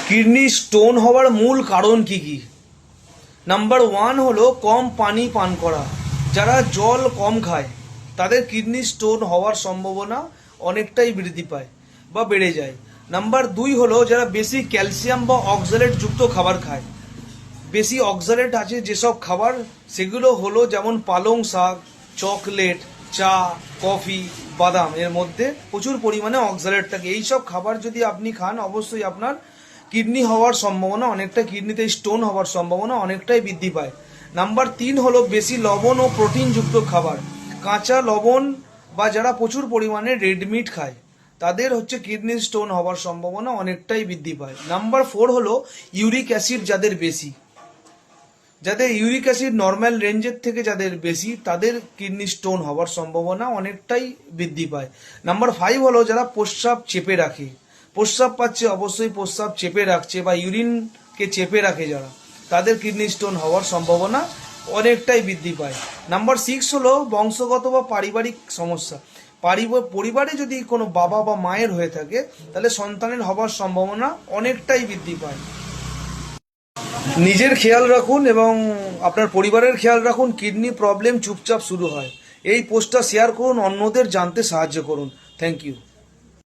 Kidney stone হওয়ার মূল কারণ কি কি? নাম্বার ওয়ান হলো কম পানি পান করা। যারা জল কম খায় তাদের কিডনি স্টোন হওয়ার সম্ভাবনা অনেকটাই বৃদ্ধি পায় বা বেড়ে যায়। নাম্বার দুই হলো যারা বেশি ক্যালসিয়াম বা অক্সালেট যুক্ত খাবার খায়। বেশি অক্সালেট আছে যেসব খাবার, সেগুলো হলো যেমন পালং শাক, চকলেট, চা, কফি, বাদাম, এর মধ্যে প্রচুর পরিমাণে অক্সালেট থাকে। এইসব খাবার যদি আপনি খান, অবশ্যই আপনার কিডনি হওয়ার সম্ভাবনা অনেকটা, কিডনিতে স্টোন হওয়ার সম্ভাবনা অনেকটাই বৃদ্ধি পায়। নাম্বার তিন হলো বেশি লবণ ও প্রোটিনযুক্ত খাবার। কাঁচা লবণ বা যারা প্রচুর পরিমাণে রেড মিট খায় তাদের হচ্ছে কিডনি স্টোন হওয়ার সম্ভাবনা অনেকটাই বৃদ্ধি পায়। নাম্বার ফোর হলো ইউরিক অ্যাসিড যাদের বেশি, যাদের ইউরিক অ্যাসিড নর্মাল রেঞ্জের থেকে যাদের বেশি, তাদের কিডনি স্টোন হওয়ার সম্ভাবনা অনেকটাই বৃদ্ধি পায়। নাম্বার ফাইভ হলো যারা প্রস্রাব চেপে রাখে, প্রস্রাব পাচ্ছে অবশ্যই প্রস্রাব চেপে রাখছে বা ইউরিনকে চেপে রাখে যারা, তাদের কিডনি স্টোন হওয়ার সম্ভাবনা অনেকটাই বৃদ্ধি পায়। নাম্বার সিক্স হলো বংশগত বা পারিবারিক সমস্যা। পরিবারে যদি কোনো বাবা বা মায়ের হয়ে থাকে তাহলে সন্তানের হওয়ার সম্ভাবনা অনেকটাই বৃদ্ধি পায়। নিজের খেয়াল রাখুন এবং আপনার পরিবারের খেয়াল রাখুন। কিডনি প্রবলেম চুপচাপ শুরু হয়। এই পোস্টটা শেয়ার করুন, অন্যদের জানতে সাহায্য করুন। Thank you.